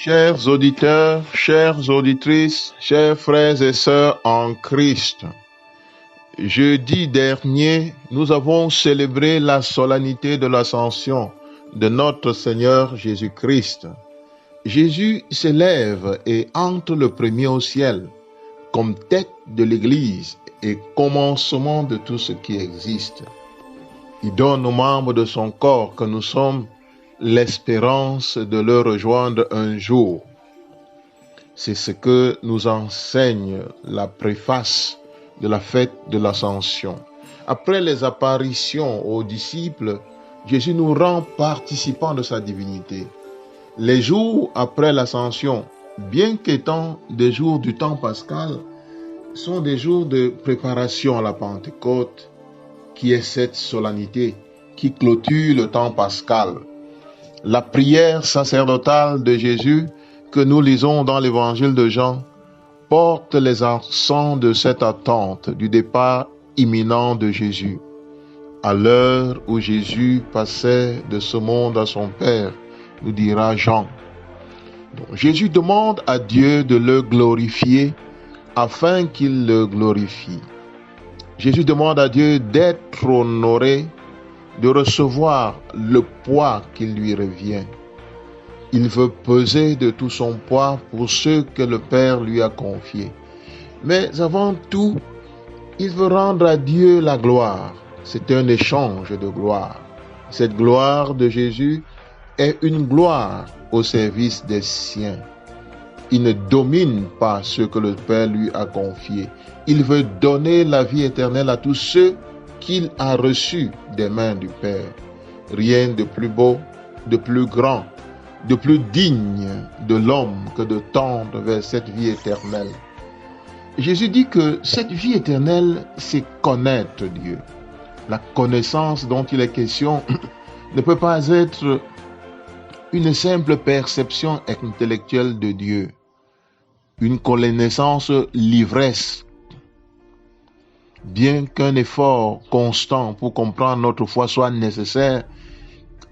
Chers auditeurs, chères auditrices, chers frères et sœurs en Christ, jeudi dernier, nous avons célébré la solennité de l'ascension de notre Seigneur Jésus-Christ. Jésus s'élève et entre le premier au ciel comme tête de l'Église et commencement de tout ce qui existe. Il donne aux membres de son corps que nous sommes l'espérance de le rejoindre un jour. C'est ce que nous enseigne la préface de la fête de l'Ascension. Après les apparitions aux disciples, Jésus nous rend participants de sa divinité. Les jours après l'Ascension, bien qu'étant des jours du temps pascal, sont des jours de préparation à la Pentecôte, qui est cette solennité qui clôture le temps pascal. La prière sacerdotale de Jésus que nous lisons dans l'évangile de Jean porte les accents de cette attente du départ imminent de Jésus. À l'heure où Jésus passait de ce monde à son Père, nous dira Jean. Donc, Jésus demande à Dieu de le glorifier afin qu'il le glorifie. Jésus demande à Dieu d'être honoré, de recevoir le poids qui lui revient. Il veut peser de tout son poids pour ceux que le Père lui a confiés. Mais avant tout, il veut rendre à Dieu la gloire. C'est un échange de gloire. Cette gloire de Jésus est une gloire au service des siens. Il ne domine pas ce que le Père lui a confié. Il veut donner la vie éternelle à tous ceux qu'il a reçus des mains du Père. Rien de plus beau, de plus grand, de plus digne de l'homme que de tendre vers cette vie éternelle. Jésus dit que cette vie éternelle, c'est connaître Dieu. La connaissance dont il est question ne peut pas être une simple perception intellectuelle de Dieu, une connaissance livresque. Bien qu'un effort constant pour comprendre notre foi soit nécessaire,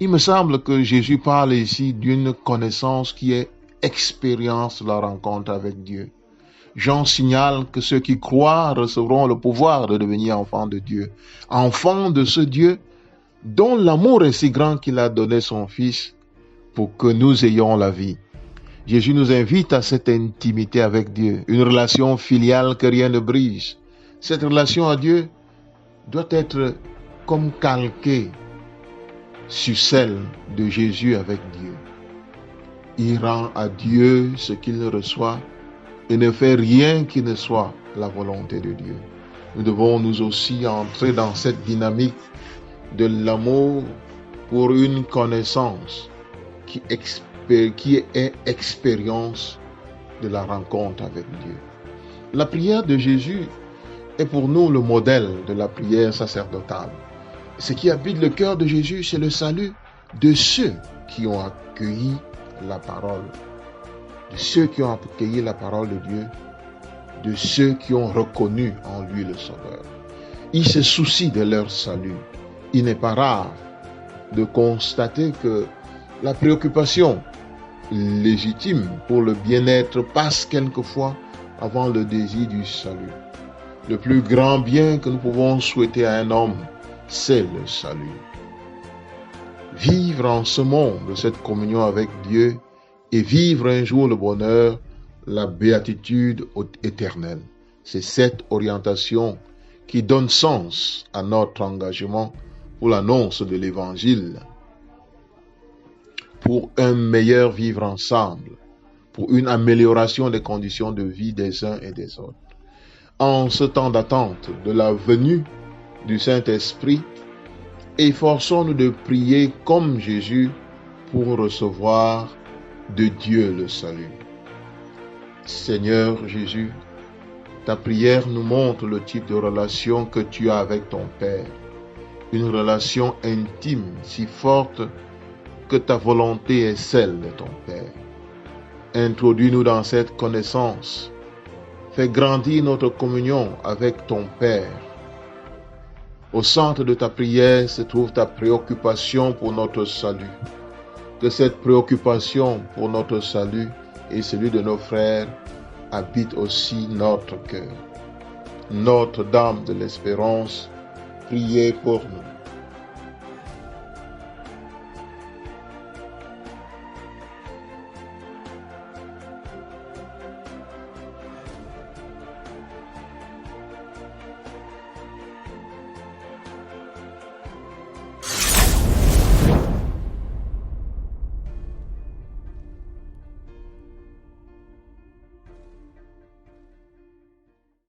il me semble que Jésus parle ici d'une connaissance qui est expérience de la rencontre avec Dieu. Jean signale que ceux qui croient recevront le pouvoir de devenir enfants de Dieu, enfants de ce Dieu dont l'amour est si grand qu'il a donné son Fils pour que nous ayons la vie. Jésus nous invite à cette intimité avec Dieu, une relation filiale que rien ne brise. Cette relation à Dieu doit être comme calquée sur celle de Jésus avec Dieu. Il rend à Dieu ce qu'il reçoit et ne fait rien qui ne soit la volonté de Dieu. Nous devons nous aussi entrer dans cette dynamique de l'amour pour une connaissance qui est expérience de la rencontre avec Dieu. La prière de Jésus est pour nous le modèle de la prière sacerdotale. Ce qui habite le cœur de Jésus, c'est le salut de ceux qui ont accueilli la parole, de ceux qui ont accueilli la parole de Dieu, de ceux qui ont reconnu en lui le Sauveur. Il se soucie de leur salut. Il n'est pas rare de constater que la préoccupation légitime pour le bien-être passe quelquefois avant le désir du salut. Le plus grand bien que nous pouvons souhaiter à un homme, c'est le salut. Vivre en ce monde cette communion avec Dieu et vivre un jour le bonheur, la béatitude éternelle. C'est cette orientation qui donne sens à notre engagement pour l'annonce de l'Évangile, pour un meilleur vivre ensemble, pour une amélioration des conditions de vie des uns et des autres. En ce temps d'attente de la venue du Saint-Esprit, efforçons-nous de prier comme Jésus pour recevoir de Dieu le salut. Seigneur Jésus, ta prière nous montre le type de relation que tu as avec ton Père. Une relation intime, si forte que ta volonté est celle de ton Père. Introduis-nous dans cette connaissance. Fais grandir notre communion avec ton Père. Au centre de ta prière se trouve ta préoccupation pour notre salut. Que cette préoccupation pour notre salut et celui de nos frères habite aussi notre cœur. Notre-Dame de l'Espérance, priez pour nous.